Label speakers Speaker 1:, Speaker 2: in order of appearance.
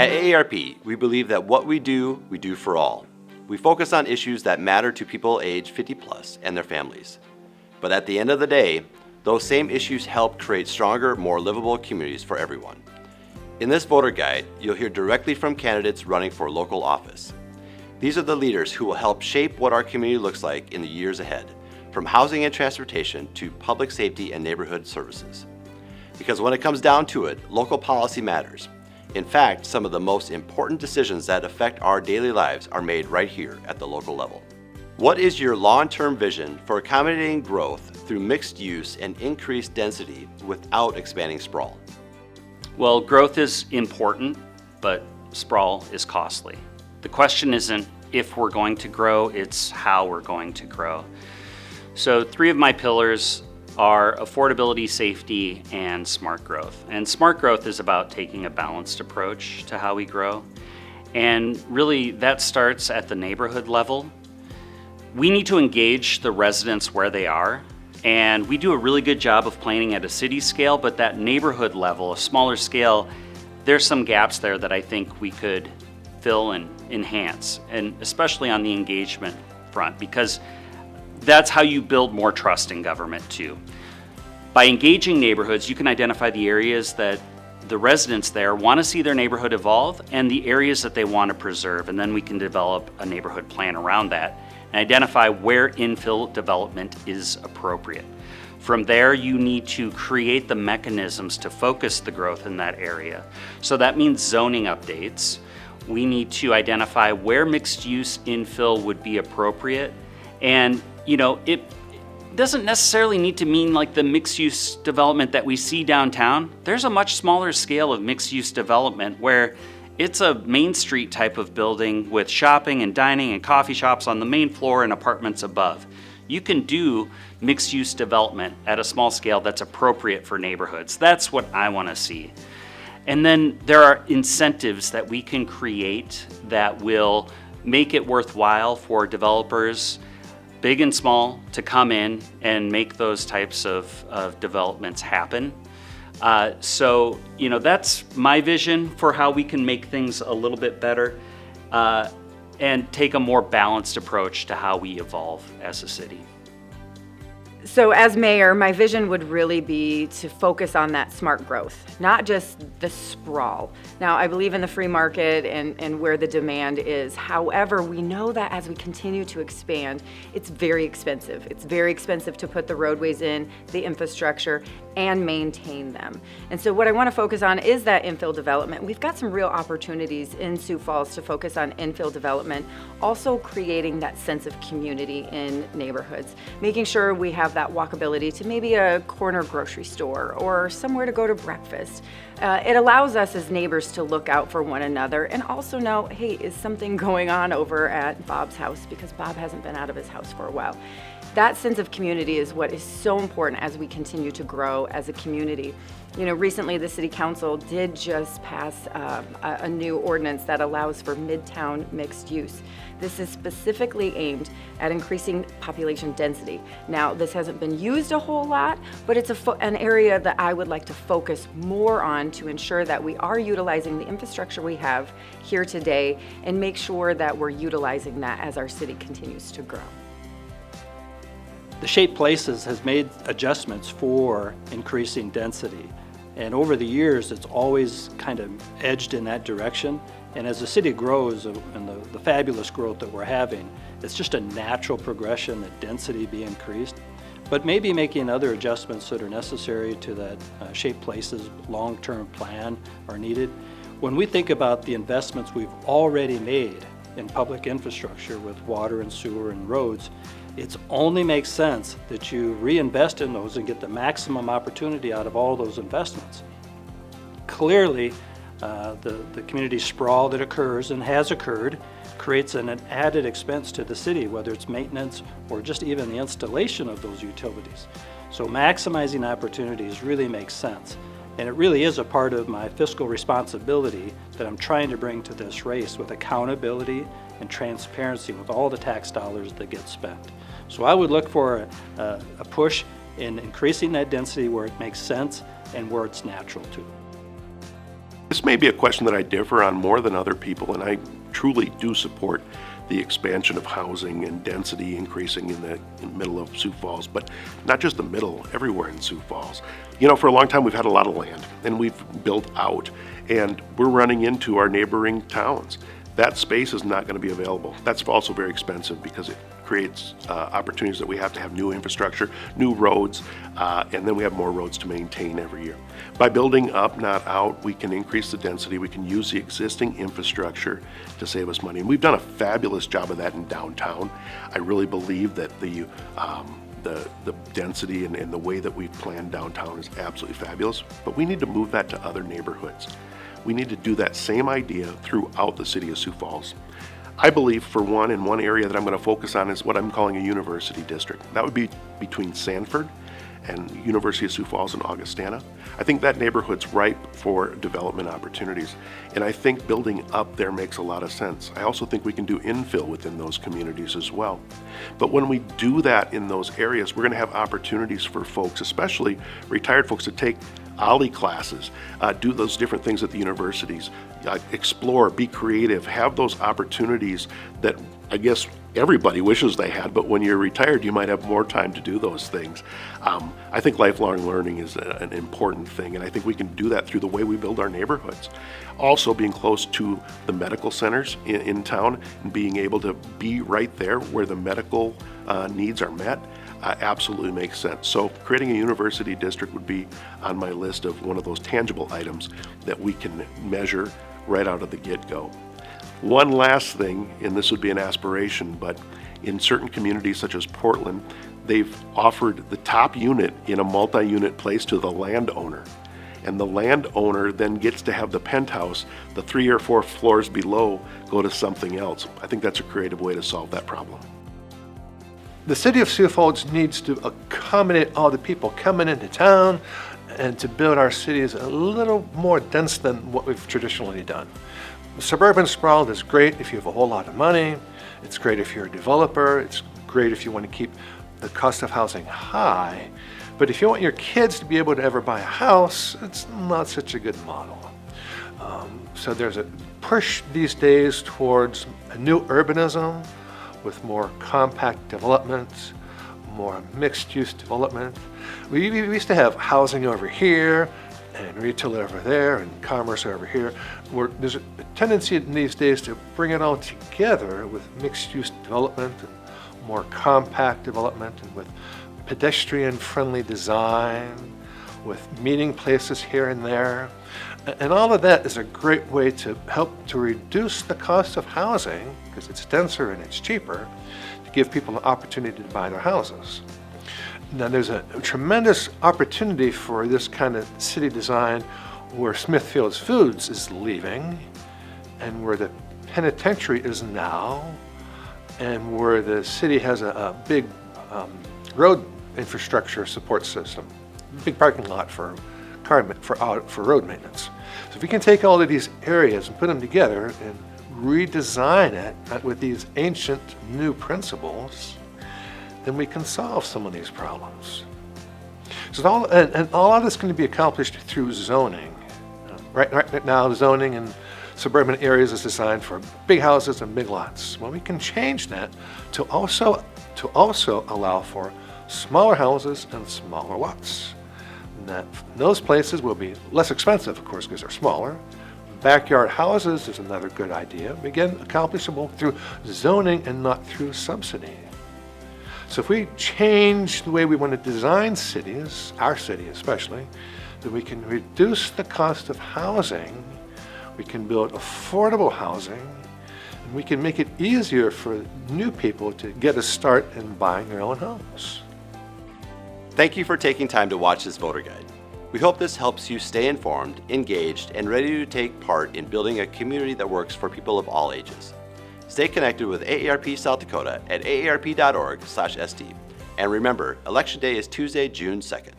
Speaker 1: At AARP, we believe that what we do for all. We focus on issues that matter to people age 50 plus and their families. But at the end of the day, those same issues help create stronger, more livable communities for everyone. In this voter guide, you'll hear directly from candidates running for local office. These are the leaders who will help shape what our community looks like in the years ahead, from housing and transportation to public safety and neighborhood services. Because when it comes down to it, local policy matters. In fact, some of the most important decisions that affect our daily lives are made right here at the local level. What is your long-term vision for accommodating growth through mixed use and increased density without expanding sprawl?
Speaker 2: Well, growth is important, but sprawl is costly. The question isn't if we're going to grow, it's how we're going to grow. So 3 of my pillars are affordability, safety, and smart growth. And smart growth is about taking a balanced approach to how we grow. And really that starts at the neighborhood level. We need to engage the residents where they are. And we do a really good job of planning at a city scale, but that neighborhood level, a smaller scale, there's some gaps there that I think we could fill and enhance, and especially on the engagement front, because that's how you build more trust in government too. By engaging neighborhoods, you can identify the areas that the residents there want to see their neighborhood evolve and the areas that they want to preserve, and then we can develop a neighborhood plan around that and identify where infill development is appropriate. From there, you need to create the mechanisms to focus the growth in that area. So that means zoning updates. We need to identify where mixed use infill would be appropriate. And it doesn't necessarily need to mean like the mixed use development that we see downtown. There's a much smaller scale of mixed use development where it's a Main Street type of building with shopping and dining and coffee shops on the main floor and apartments above. You can do mixed use development at a small scale that's appropriate for neighborhoods. That's what I want to see. And then there are incentives that we can create that will make it worthwhile for developers, big and small, to come in and make those types of developments happen. So that's my vision for how we can make things a little bit better and take a more balanced approach to how we evolve as a city.
Speaker 3: So as mayor, my vision would really be to focus on that smart growth, not just the sprawl. Now, I believe in the free market and where the demand is. However, we know that as we continue to expand, it's very expensive. It's very expensive to put the roadways in, the infrastructure, and maintain them. And so what I want to focus on is that infill development. We've got some real opportunities in Sioux Falls to focus on infill development, also creating that sense of community in neighborhoods, making sure we have that walkability to maybe a corner grocery store or somewhere to go to breakfast. It allows us as neighbors to look out for one another and also know, hey, is something going on over at Bob's house, because Bob hasn't been out of his house for a while. That sense of community is what is so important as we continue to grow as a community. Recently the City Council did just pass a new ordinance that allows for midtown mixed use. This is specifically aimed at increasing population density. Now, this hasn't been used a whole lot, but it's an area that I would like to focus more on to ensure that we are utilizing the infrastructure we have here today and make sure that we're utilizing that as our city continues to grow.
Speaker 4: The Shape Places has made adjustments for increasing density. And over the years, it's always kind of edged in that direction. And as the city grows and the fabulous growth that we're having, it's just a natural progression that density be increased. But maybe making other adjustments that are necessary to that Shape Places long-term plan are needed. When we think about the investments we've already made in public infrastructure with water and sewer and roads, it only makes sense that you reinvest in those and get the maximum opportunity out of all those investments. Clearly, the community sprawl that occurs and has occurred creates an added expense to the city, whether it's maintenance or just even the installation of those utilities. So maximizing opportunities really makes sense. And it really is a part of my fiscal responsibility that I'm trying to bring to this race, with accountability and transparency with all the tax dollars that get spent. So I would look for a push in increasing that density where it makes sense and where it's natural to.
Speaker 5: This may be a question that I differ on more than other people, and I truly do support the expansion of housing and density increasing in the middle of Sioux Falls, but not just the middle, everywhere in Sioux Falls. You know, for a long time we've had a lot of land and we've built out, and we're running into our neighboring towns. That space is not going to be available. That's also very expensive because it creates opportunities that we have to have new infrastructure, new roads, and then we have more roads to maintain every year. By building up, not out, we can increase the density, we can use the existing infrastructure to save us money. And we've done a fabulous job of that in downtown. I really believe that the density and the way that we've planned downtown is absolutely fabulous, but we need to move that to other neighborhoods. We need to do that same idea throughout the city of Sioux Falls. I believe, for one, in one area that I'm going to focus on is what I'm calling a university district. That would be between Sanford and University of Sioux Falls and Augustana. I think that neighborhood's ripe for development opportunities, and I think building up there makes a lot of sense. I also think we can do infill within those communities as well. But when we do that in those areas, we're going to have opportunities for folks, especially retired folks, to take OLLI classes, do those different things at the universities, explore, be creative, have those opportunities that I guess everybody wishes they had, but when you're retired, you might have more time to do those things. I think lifelong learning is an important thing, and I think we can do that through the way we build our neighborhoods. Also, being close to the medical centers in town and being able to be right there where the medical needs are met absolutely makes sense. So creating a university district would be on my list of one of those tangible items that we can measure right out of the get-go. One last thing, and this would be an aspiration, but in certain communities such as Portland, they've offered the top unit in a multi-unit place to the landowner. And the landowner then gets to have the penthouse, the 3 or 4 floors below, go to something else. I think that's a creative way to solve that problem.
Speaker 6: The city of Sioux Falls needs to accommodate all the people coming into town and to build our cities a little more dense than what we've traditionally done. Suburban sprawl is great if you have a whole lot of money. It's great if you're a developer. It's great if you want to keep the cost of housing high. But if you want your kids to be able to ever buy a house, it's not such a good model. So there's a push these days towards a new urbanism with more compact development, more mixed-use development. We used to have housing over here and retail over there and commerce over here. There's a tendency in these days to bring it all together with mixed-use development and more compact development and with pedestrian-friendly design, with meeting places here and there. And all of that is a great way to help to reduce the cost of housing, because it's denser and it's cheaper, to give people an opportunity to buy their houses. Now there's a tremendous opportunity for this kind of city design where Smithfield's Foods is leaving, and where the penitentiary is now, and where the city has a big road infrastructure support system, big parking lot for road maintenance. So if we can take all of these areas and put them together and redesign it with these ancient new principles, then we can solve some of these problems. So all of this is going to be accomplished through zoning. Right now, zoning in suburban areas is designed for big houses and big lots. Well, we can change that to also allow for smaller houses and smaller lots. And those places will be less expensive, of course, because they're smaller. Backyard houses is another good idea. Again, accomplishable through zoning and not through subsidy. So if we change the way we want to design cities, our city especially, then we can reduce the cost of housing, we can build affordable housing, and we can make it easier for new people to get a start in buying their own homes.
Speaker 1: Thank you for taking time to watch this voter guide. We hope this helps you stay informed, engaged, and ready to take part in building a community that works for people of all ages. Stay connected with AARP South Dakota at aarp.org/SD. And remember, Election Day is Tuesday, June 2nd.